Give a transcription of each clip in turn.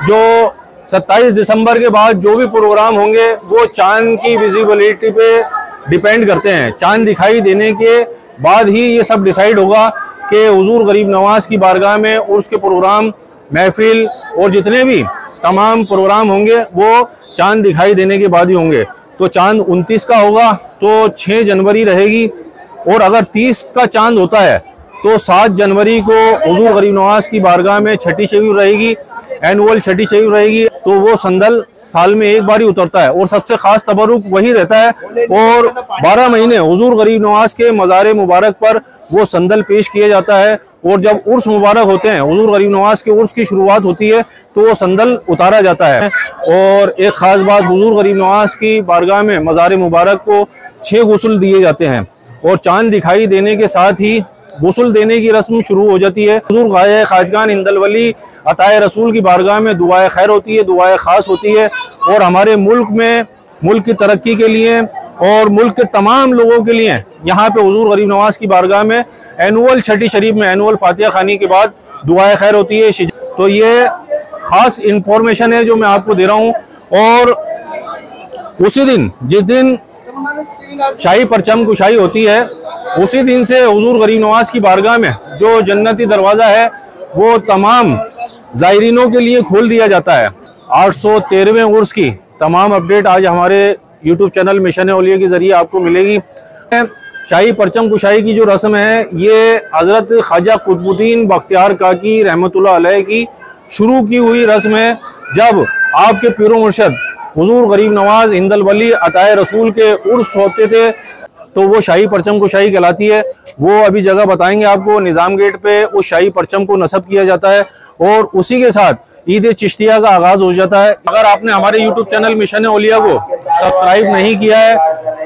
जो 27 दिसंबर के बाद जो भी प्रोग्राम होंगे वो चांद की विजिबिलिटी पे डिपेंड करते हैं। चांद दिखाई देने के बाद ही ये सब डिसाइड होगा कि हुजूर गरीब नवाज की बारगाह में उर्स के प्रोग्राम, महफिल और जितने भी तमाम प्रोग्राम होंगे वो चांद दिखाई देने के बाद ही होंगे। तो चांद 29 का होगा तो 6 जनवरी रहेगी, और अगर 30 का चांद होता है तो 7 जनवरी को हुजूर गरीब नवाज की बारगाह में छठी शबी रहेगी, एनुअल छठी शबी रहेगी। तो वो संदल साल में एक बार ही उतरता है और सबसे खास तबरुक वही रहता है, और 12 महीने हुजूर गरीब नवाज के मज़ार मुबारक पर वो संदल पेश किया जाता है। और जब उर्स मुबारक होते हैं, हुजूर गरीब नवाज के उर्स की शुरुआत होती है, तो वो संदल उतारा जाता है। और एक ख़ास बात, हुजूर गरीब नवाज की बारगाह में मज़ार मुबारक को 6 गुस्ल दिए जाते हैं, और चांद दिखाई देने के साथ ही गुस्ल देने की रस्म शुरू हो जाती है। हुजूर ख्वाजा खाजगान इंदल वली अताए रसूल की बारगाह में दुआए खैर होती है, दुआए ख़ास होती है। और हमारे मुल्क में, मुल्क की तरक्की के लिए और मुल्क के तमाम लोगों के लिए यहाँ पे हुजूर गरीब नवाज की बारगाह में एनुअल छठी शरीफ में एनुअल फातिहा खानी के बाद दुआए खैर होती है। तो ये ख़ास इंफॉर्मेशन है जो मैं आपको दे रहा हूँ। और उसी दिन, जिस दिन शाही परचम कुशाई होती है, उसी दिन से हुजूर गरीब नवाज की बारगाह में जो जन्नती दरवाज़ा है वो तमाम ज़ायरीनों के लिए खोल दिया जाता है। 813वें उर्स की तमाम अपडेट आज हमारे यूट्यूब चैनल मिशन औलिया के ज़रिए आपको मिलेगी। शाही परचम कुशाई की जो रस्म है ये हज़रत ख्वाजा कुतुबुद्दीन बख्तियार काकी रहमतुल्लाह अलैह की शुरू की हुई रस्म है। जब आपके पीरो मुर्शद हुजूर गरीब नवाज इंदल वली अताए रसूल के उर्स होते थे तो वो शाही परचम कुशाई कहलाती है। वो अभी जगह बताएंगे आपको। निज़ाम गेट पे उस शाही परचम को नस्ब किया जाता है और उसी के साथ ईद चिश्तिया का आगाज़ हो जाता है। अगर आपने हमारे यूट्यूब चैनल मिशन औलिया को सब्सक्राइब नहीं किया है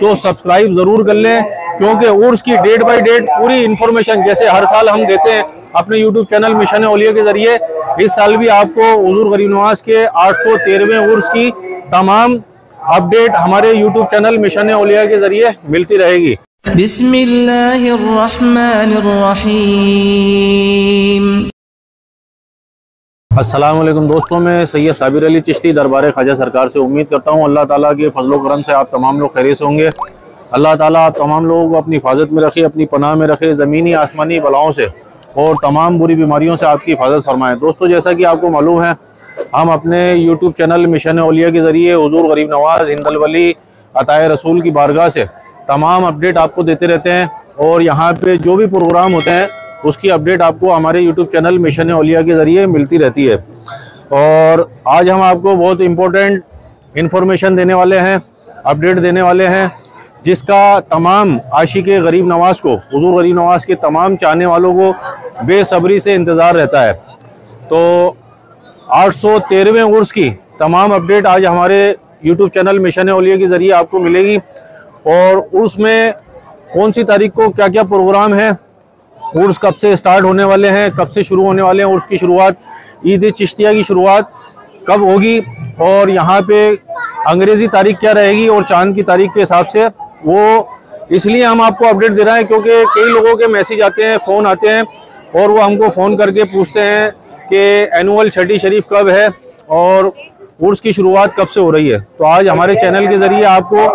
तो सब्सक्राइब ज़रूर कर लें, क्योंकि उर्स की डेट बाई डेट पूरी इन्फॉर्मेशन जैसे हर साल हम देते हैं अपने यूट्यूब चैनल मिशन औलिया के ज़रिए, इस साल भी आपको हुजूर गरीब नवाज के 813वें उर्स की तमाम अपडेट हमारे यूट्यूब चैनल मिशन औलिया के ज़रिए मिलती रहेगी। बिस्मिल्लाहिर्रहमानिर्रहीम। अस्सलाम वालेकुम दोस्तों, मैं सैयद साबिर अली चिश्ती दरबार ख्वाजा सरकार से उम्मीद करता हूँ अल्लाह ताला के फजल व करम से आप तमाम लोग खैरियत से होंगे। अल्लाह ताला आप तमाम लोगों को अपनी हिफाजत में रखे, अपनी पनाह में रखे, ज़मीनी आसमानी बलाओं से और तमाम बुरी बीमारियों से आपकी हिफाजत फरमाएँ। दोस्तों, जैसा कि आपको मालूम है, हम अपने यूट्यूब चैनल मिशन औलिया के ज़रिए हुजूर गरीब नवाज इंदल वली अताए रसूल की बारगाह से तमाम अपडेट आपको देते रहते हैं, और यहाँ पे जो भी प्रोग्राम होते हैं उसकी अपडेट आपको हमारे यूट्यूब चैनल मिशन औलिया के ज़रिए मिलती रहती है। और आज हम आपको बहुत इम्पोर्टेंट इन्फॉर्मेशन देने वाले हैं, अपडेट देने वाले हैं, जिसका तमाम आशिक़े गरीब नवाज को, हुजूर गरीब नवाज के तमाम चाहने वालों को बेसब्री से इंतज़ार रहता है। तो 813वें उर्स की तमाम अपडेट आज हमारे यूट्यूब चैनल मिशन औलिया के ज़रिए आपको मिलेगी। और उर्स में कौन सी तारीख को क्या क्या प्रोग्राम है, उर्स कब से स्टार्ट होने वाले हैं, कब से शुरू होने वाले हैं, उर्स की शुरुआत, ईद चिश्तिया की शुरुआत कब होगी, और यहाँ पे अंग्रेज़ी तारीख क्या रहेगी और चांद की तारीख के हिसाब से, वो इसलिए हम आपको अपडेट दे रहे हैं क्योंकि कई लोगों के मैसेज आते हैं, फ़ोन आते हैं, और वो हमको फ़ोन करके पूछते हैं कि एनुअल छठी शरीफ कब है और उर्स की शुरुआत कब से हो रही है। तो आज हमारे चैनल के ज़रिए आपको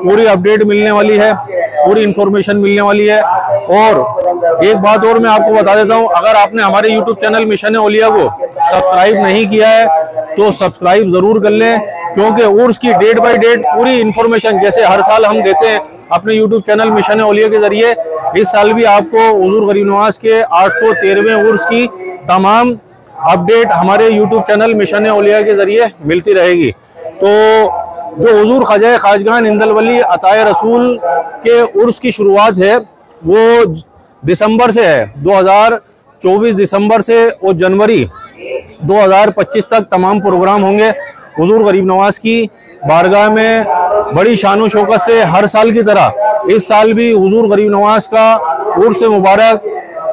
पूरी अपडेट मिलने वाली है, पूरी इन्फॉर्मेशन मिलने वाली है। और एक बात और मैं आपको बता देता हूँ, अगर आपने हमारे यूट्यूब चैनल मिशन औलिया को सब्सक्राइब नहीं किया है तो सब्सक्राइब ज़रूर कर लें, क्योंकि उर्स की डेट बाई डेट पूरी इन्फॉर्मेशन जैसे हर साल हम देते हैं अपने यूट्यूब चैनल मिशन औलिया के ज़रिए, इस साल भी आपको हुजूर गरीब नवाज के 813वें उर्स की तमाम अपडेट हमारे यूट्यूब चैनल मिशन औलिया के ज़रिए मिलती रहेगी। तो जो हुजूर ख्वाजा खाजगान इंदल वली अताए रसूल के उर्स की शुरुआत है वो दिसंबर से है, 2024 दिसंबर से और जनवरी 2025 तक तमाम प्रोग्राम होंगे। हुजूर गरीब नवाज की बारगाह में बड़ी शान शौकत से हर साल की तरह इस साल भी हुजूर गरीब नवाज का उर्स मुबारक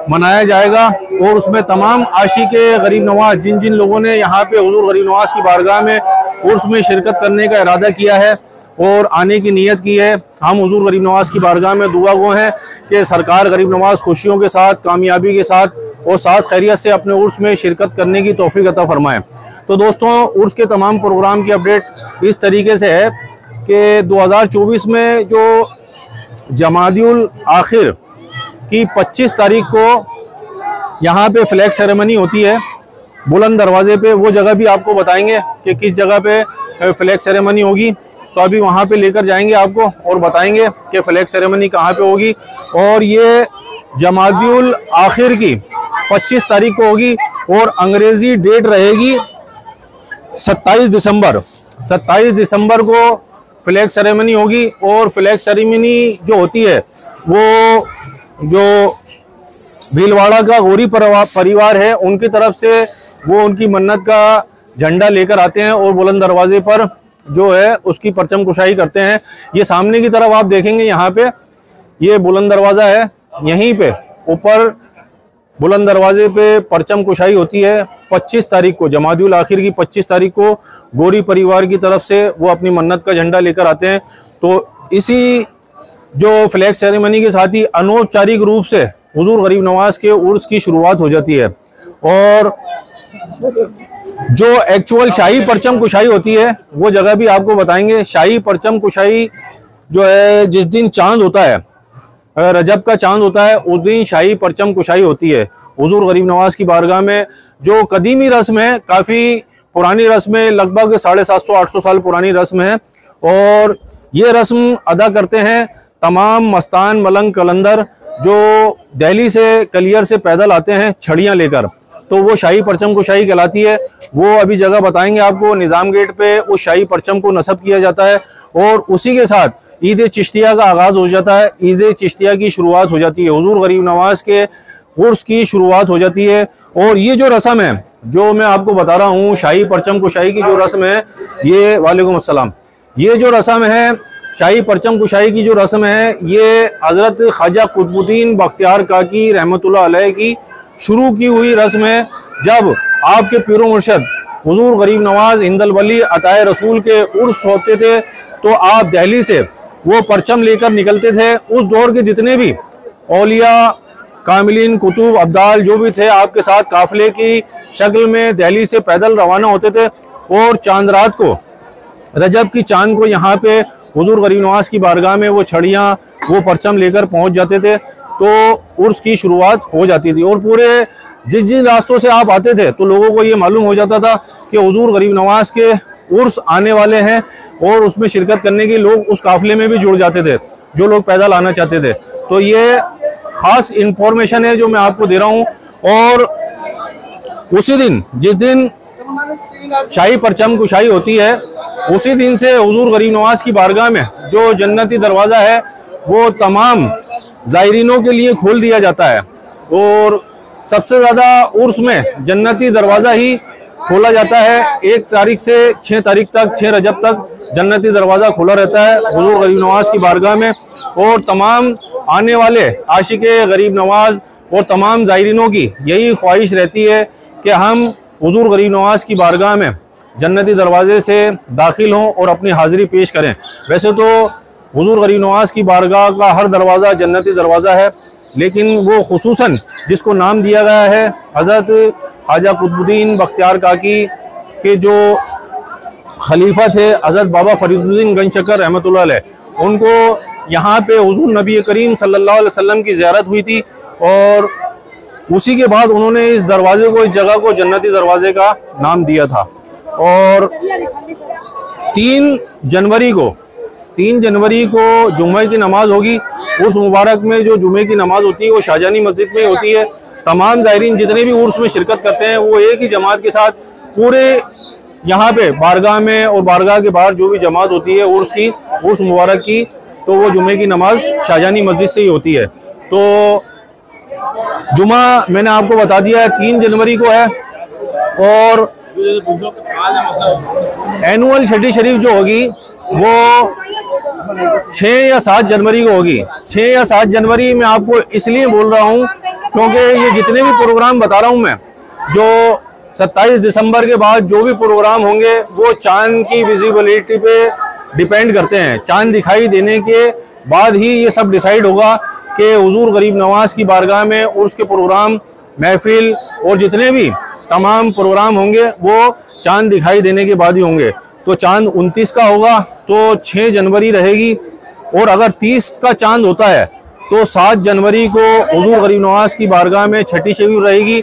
मनाया जाएगा, और उसमें तमाम आशिक़े गरीब नवाज जिन जिन लोगों ने यहाँ पे हुजूर गरीब नवाज की बारगाह में उर्स में शिरकत करने का इरादा किया है और आने की नीयत की है। हम हुजूर गरीब नवाज की बारगाह में दुआ गो हैं कि सरकार गरीब नवाज खुशियों के साथ, कामयाबी के साथ और साथ खैरियत से अपने उर्स में शिरकत करने की तौफीक अता फरमाएं। तो दोस्तों, उर्स के तमाम प्रोग्राम की अपडेट इस तरीके से है कि 2024 में जो जमादियुल आखिर की 25 तारीख को यहाँ पे फ्लैग सेरेमनी होती है बुलंद दरवाजे पे। वो जगह भी आपको बताएंगे कि किस जगह पे फ्लैग सेरेमनी होगी। तो अभी वहाँ पे लेकर जाएंगे आपको और बताएंगे कि फ्लैग सेरेमनी कहाँ पे होगी। और ये जमादियुल आखिर की 25 तारीख को होगी और अंग्रेजी डेट रहेगी 27 दिसंबर। 27 दिसंबर को फ्लैग सेरेमनी होगी। और फ्लैग सेरेमनी जो होती है वो जो भीलवाड़ा का गौरी परिवार है उनकी तरफ से वो उनकी मन्नत का झंडा लेकर आते हैं और बुलंद दरवाजे पर जो है उसकी परचम कुशाई करते हैं। ये सामने की तरफ आप देखेंगे, यहाँ पे ये बुलंद दरवाजा है, यहीं पे ऊपर बुलंद दरवाजे पे परचम कुशाई होती है 25 तारीख को। जमादियुल आखिर की 25 तारीख को गौरी परिवार की तरफ से वो अपनी मन्नत का झंडा लेकर आते हैं। तो इसी जो फ्लैग सेरेमनी के साथ ही अनौपचारिक रूप से हुजूर गरीब नवाज के उर्स की शुरुआत हो जाती है। और जो एक्चुअल शाही परचम कुशाई होती है वो जगह भी आपको बताएंगे। शाही परचम कुशाई जो है जिस दिन चांद होता है, रजब का चांद होता है, उस दिन शाही परचम कुशाई होती है हुजूर गरीब नवाज की बारगाह में। जो कदीमी रस्म है, काफ़ी पुरानी रस्म है, लगभग 750-800 साल पुरानी रस्म है। और ये रस्म अदा करते हैं तमाम मस्तान मलंग कलंदर जो दिल्ली से, कलियर से पैदल आते हैं छड़ियाँ लेकर। तो वो शाही परचम कुशाई कहलाती है। वो अभी जगह बताएंगे आपको। निज़ाम गेट पे उस शाही परचम को नस्ब किया जाता है और उसी के साथ ईद चिश्तिया का आगाज़ हो जाता है। ईद चिश्तिया की शुरुआत हो जाती है, हुजूर गरीब नवाज के उर्स की शुरुआत हो जाती है। और ये जो रस्म है जो मैं आपको बता रहा हूँ, शाही परचम कुशाई की जो रस्म है, ये वालेकुम अस्सलाम, ये जो रस्म है शाही परचम कुशाई की जो रस्म है, ये हज़रत ख्वाजा कुतुबुद्दीन बख्तियार काकी रहमतुल्लाह अलैह की शुरू की हुई रस्म है। जब आपके पीरो मुर्शद हुजूर गरीब नवाज हिंदल वली अताए रसूल के उर्स होते थे तो आप दिल्ली से वो परचम लेकर निकलते थे। उस दौर के जितने भी औलिया, कामिलीन, कुतुब, अब्दाल जो भी थे आपके साथ काफिले की शक्ल में दिल्ली से पैदल रवाना होते थे। और चांद रात को, रजब की चांद को यहाँ पे हुजूर गरीब नवाज की बारगाह में वो छड़ियाँ, वो परचम लेकर पहुँच जाते थे। तो उर्स की शुरुआत हो जाती थी। और पूरे जिस जिन रास्तों से आप आते थे तो लोगों को ये मालूम हो जाता था कि हुजूर गरीब नवाज के उर्स आने वाले हैं और उसमें शिरकत करने के लोग उस काफिले में भी जुड़ जाते थे जो लोग पैदल आना चाहते थे। तो ये ख़ास इंफॉर्मेशन है जो मैं आपको दे रहा हूँ। और उसी दिन, जिस दिन शाही परचम कुशाई होती है, उसी दिन से हुजूर गरीब नवाज की बारगाह में जो जन्नती दरवाज़ा है वो तमाम ज़ायरीनों के लिए खोल दिया जाता है। और सबसे ज़्यादा उर्स में जन्नती दरवाज़ा ही खोला जाता है। 1 तारीख से 6 तारीख तक, 6 रजब तक जन्नती दरवाज़ा खुला रहता है हुजूर गरीब नवाज की बारगाह में। और तमाम आने वाले आशिक़े गरीब नवाज और तमाम ज़ायरीनों की यही ख्वाहिश रहती है कि हम हुजूर गरीब नवाज की बारगाह में जन्नती दरवाज़े से दाखिल हों और अपनी हाज़िरी पेश करें। वैसे तो हुजूर गरीब नवाज की बारगाह का हर दरवाज़ा जन्नती दरवाज़ा है, लेकिन वो खुसूसन जिसको नाम दिया गया है हज़रत ख्वाजा कुतुबुद्दीन बख्तियार काकी के जो खलीफा थे हज़रत बाबा फरीदुद्दीन गंजशकर रहमतुल्लाह अलैह, उनको यहाँ पे हुजूर नबी करीम सल्लल्लाहु अलैहि वसल्लम की ज़ियारत हुई थी। और उसी के बाद उन्होंने इस दरवाजे को, इस जगह को जन्नती दरवाजे का नाम दिया था। और 3 जनवरी को जुम्मे की नमाज होगी। उर्स मुबारक में जो जुम्मे की नमाज होती है वो शाहजहानी मस्जिद में होती है। तमाम ज़ायरीन जितने भी उर्स में शिरकत करते हैं वो एक ही जमात के साथ पूरे यहाँ पे बारगाह में और बारगाह के बाहर जो भी जमात होती है उर्स की, उर्स मुबारक की, तो वो जुम्मे की नमाज शाहजहानी मस्जिद से ही होती है। तो जुमा मैंने आपको बता दिया है 3 जनवरी को है। और एनुअल छठी शरीफ जो होगी वो 6 या 7 जनवरी को होगी। 6 या 7 जनवरी में आपको इसलिए बोल रहा हूँ क्योंकि ये जितने भी प्रोग्राम बता रहा हूँ मैं, जो 27 दिसंबर के बाद जो भी प्रोग्राम होंगे वो चांद की विजिबिलिटी पे डिपेंड करते हैं। चांद दिखाई देने के बाद ही ये सब डिसाइड होगा कि हुजूर गरीब नवाज की बारगाह में उर्स के प्रोग्राम, महफिल और जितने भी तमाम प्रोग्राम होंगे वो चांद दिखाई देने के बाद ही होंगे। तो चांद 29 का होगा तो 6 जनवरी रहेगी, और अगर 30 का चांद होता है तो 7 जनवरी को हुजूर गरीब नवाज की बारगाह में छठी शबीर रहेगी,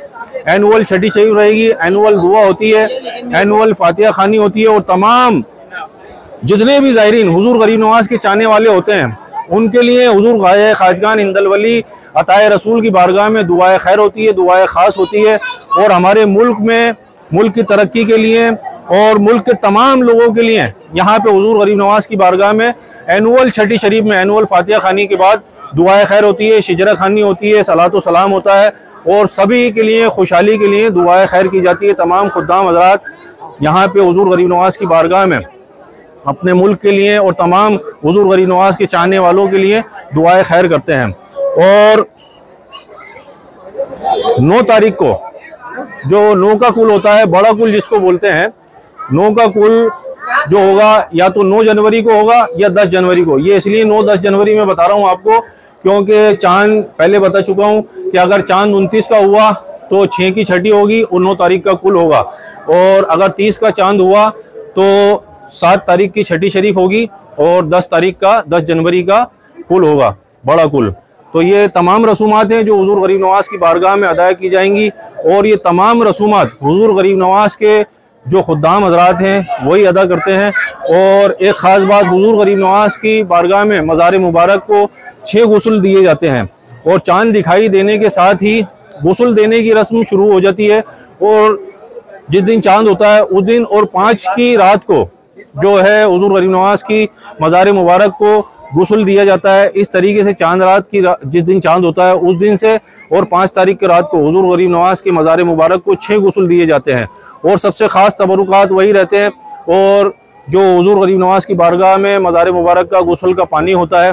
एनुअल छठी शबीर रहेगी। एनुअल दुआ होती है, एनुअल फातिहा खानी होती है, और तमाम जितने भी ज़ायरीन हुजूर गरीब नवाज के चाहने वाले होते हैं उनके लिए हुजूर ख्वाजगान इंदल वली अताए रसूल की बारगाह में दुआए खैर होती है, दुआए ख़ास होती है। और हमारे मुल्क में मुल्क की तरक्की के लिए और मुल्क के तमाम लोगों के लिए यहाँ पे हुजूर गरीब नवाज की बारगाह में एनुअल छठी शरीफ में एनुअल फातिहा खानी के बाद दुआए खैर होती है, शिजरा खानी होती है, सलातो सलाम होता है, और सभी के लिए खुशहाली के लिए दुआए खैर की जाती है। तमाम खुद्दाम हज़रात यहाँ पे हुजूर गरीब नवाज की बारगाह में अपने मुल्क के लिए और तमाम हुजूर गरीब नवाज के चाहने वालों के लिए दुआए खैर करते हैं। और 9 तारीख को जो 9 का कुल होता है, बड़ा कुल जिसको बोलते हैं, 9 का कुल जो होगा या तो 9 जनवरी को होगा या 10 जनवरी को। ये इसलिए 9-10 जनवरी में बता रहा हूँ आपको क्योंकि चांद पहले बता चुका हूँ कि अगर चांद 29 का हुआ तो 6 की छठी होगी और 9 तारीख का कुल होगा, और अगर 30 का चांद हुआ तो 7 तारीख की छठी शरीफ होगी और 10 तारीख का 10 जनवरी का कुल होगा, बड़ा कुल। तो ये तमाम रसूमात हैं जो हुजूर गरीब नवाज की बारगाह में अदा की जाएंगी, और ये तमाम रसूमात हुजूर गरीब नवाज के जो खुद्दाम हजरात हैं वही अदा करते हैं। और एक ख़ास बात, हुजूर गरीब नवाज की बारगाह में मज़ार मुबारक को 6 गुस्ल दिए जाते हैं, और चांद दिखाई देने के साथ ही गुस्ल देने की रस्म शुरू हो जाती है। और जिस दिन चांद होता है उस दिन और 5 की रात को जो है हुजूर गरीब नवाज की मज़ार मुबारक को गुस्ल दिया जाता है। इस तरीके से चांद रात की जिस दिन चांद होता है उस दिन से और 5 तारीख की रात को हुजूर गरीब नवाज के मज़ार मुबारक को 6 गुस्ल दिए जाते हैं, और सबसे ख़ास तबरुकात वही रहते हैं। और जो हुजूर गरीब नवाज की बारगाह में मज़ार मुबारक का गुस्ल का पानी होता है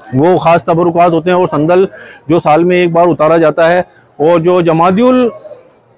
वो ख़ास तबरुकात होते हैं, और संदल जो साल में एक बार उतारा जाता है। और जो जमादियुल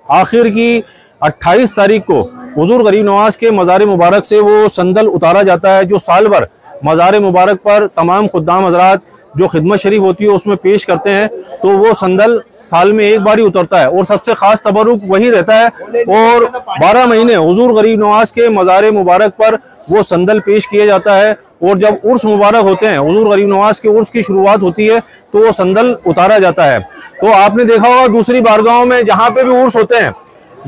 आखिर की 28 तारीख को हुजूर गरीब नवाज के मज़ार मुबारक से वो संदल उतारा जाता है, जो साल भर मज़ार मुबारक पर तमाम खुद्दाम हज़रात जो खिदमत शरीफ होती है उसमें पेश करते हैं। तो वो संदल साल में एक बार ही उतरता है, और सबसे ख़ास तबरुक वही रहता है। और 12 महीने हुजूर गरीब नवाज के मज़ार मुबारक पर वो संदल पेश किया जाता है, और जब उर्स मुबारक होते हैं, हुजूर गरीब नवाज के उर्स की शुरुआत होती है, तो वो संदल उतारा जाता है। तो आपने देखा होगा दूसरी बारगाहों में जहाँ पे भी उर्स होते हैं,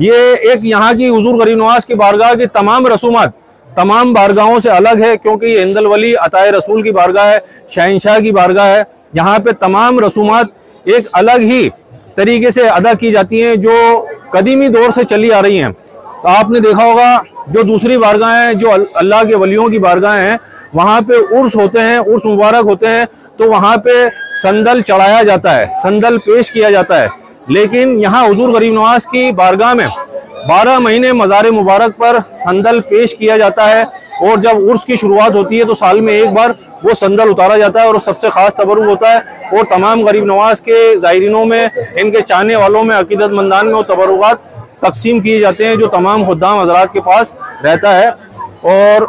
ये एक यहाँ की हुजूर गरीब नवाज की बारगाह की तमाम रसूमात तमाम बारगाहों से अलग है, क्योंकि ये इंदल वली अताए रसूल की बारगाह है, शहंशाह की बारगाह है। यहाँ पे तमाम रसूमात एक अलग ही तरीके से अदा की जाती हैं जो कदीमी दौर से चली आ रही हैं। तो आपने देखा होगा जो दूसरी बारगाहें जो अल्लाह के वलियों की बारगाहें हैं, वहाँ पे उर्स होते हैं, उर्स मुबारक होते हैं, तो वहाँ पे संदल चढ़ाया जाता है, संदल पेश किया जाता है। लेकिन यहाँ हुजूर गरीब नवाज की बारगाह में 12 महीने मज़ार मुबारक पर संदल पेश किया जाता है, और जब उर्स की शुरुआत होती है तो साल में एक बार वो संदल उतारा जाता है, और सबसे ख़ास तबरुक होता है। और तमाम गरीब नवाज के ज़ायरीनों में, इनके चाहने वालों में, अकीदतमंदान में वो तबरुकात तकसीम किए जाते हैं जो तमाम खुद्दाम हज़रात के पास रहता है, और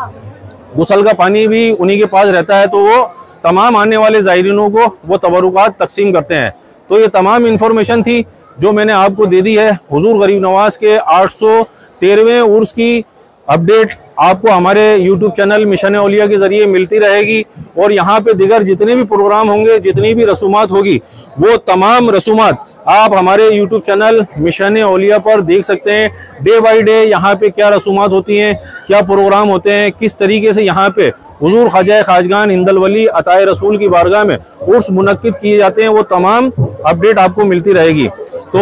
गुस्ल का पानी भी उन्हीं के पास रहता है। तो वो तमाम आने वाले ज़ायरीनों को वो तबरुकात तकसीम करते हैं। तो ये तमाम इन्फॉर्मेशन थी जो मैंने आपको दे दी है। हुजूर गरीब नवाज के 813वें उर्स की अपडेट आपको हमारे YouTube चैनल मिशन औलिया के ज़रिए मिलती रहेगी, और यहाँ पे दिगर जितने भी प्रोग्राम होंगे, जितनी भी रसूमात होगी, वो तमाम रसूमात आप हमारे YouTube चैनल मिशन औलिया पर देख सकते हैं। डे बाई डे यहाँ पे क्या रसूमात होती हैं, क्या प्रोग्राम होते हैं, किस तरीके से यहाँ पे हुजूर ख्वाजा ख्वाजगान इंदल वली अताए रसूल की बारगाह में उर्स मुनक्किद किए जाते हैं, वो तमाम अपडेट आपको मिलती रहेगी। तो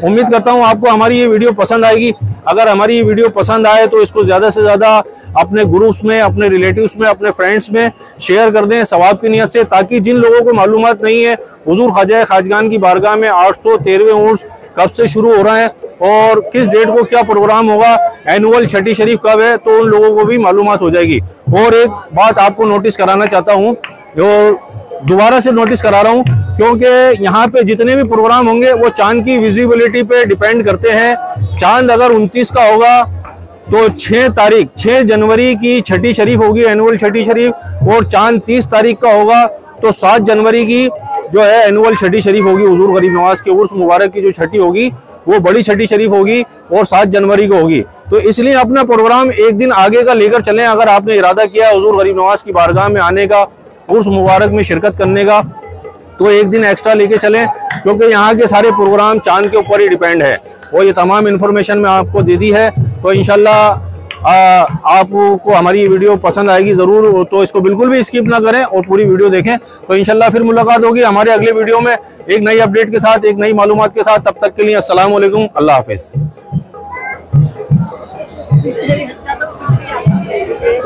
उम्मीद करता हूँ आपको हमारी ये वीडियो पसंद आएगी। अगर हमारी ये वीडियो पसंद आए तो इसको ज़्यादा से ज़्यादा अपने ग्रुप्स में, अपने रिलेटिव्स में, अपने फ्रेंड्स में शेयर कर दें सवाब की नियत से, ताकि जिन लोगों को मालूमात नहीं है हुजूर ख्वाजा ख्वाजगान की बारगाह में 813वें उर्स कब से शुरू हो रहा है और किस डेट को क्या प्रोग्राम होगा, एनुअल छठी शरीफ कब है, तो उन लोगों को भी मालूमात हो जाएगी। और एक बात आपको नोटिस कराना चाहता हूँ, और दोबारा से नोटिस करा रहा हूँ, क्योंकि यहाँ पे जितने भी प्रोग्राम होंगे वो चांद की विजिबिलिटी पे डिपेंड करते हैं। चांद अगर 29 का होगा तो 6 जनवरी की छठी शरीफ होगी, एनुअल छठी शरीफ, और चांद 30 तारीख का होगा। तो 7 जनवरी की जो है एनुअल छठी शरीफ होगी, हुजूर गरीब नवाज के उर्स मुबारक की जो छठी होगी वो बड़ी छठी शरीफ होगी और 7 जनवरी को होगी। तो इसलिए अपना प्रोग्राम एक दिन आगे का लेकर चलें। अगर आपने इरादा किया हुजूर गरीब नवाज की बारगाह में आने का, उर्स मुबारक में शिरकत करने का, तो एक दिन एक्स्ट्रा लेके चलें, क्योंकि यहाँ के सारे प्रोग्राम चांद के ऊपर ही डिपेंड है। और ये तमाम इन्फॉर्मेशन मैं आपको दे दी है। तो इंशाल्लाह आपको हमारी ये वीडियो पसंद आएगी ज़रूर, तो इसको बिल्कुल भी स्किप ना करें और पूरी वीडियो देखें। तो इंशाल्लाह फिर मुलाकात होगी हमारे अगले वीडियो में एक नई अपडेट के साथ, एक नई मालूमात के साथ। तब तक के लिए अस्सलाम वालेकुम, अल्लाह हाफिज़।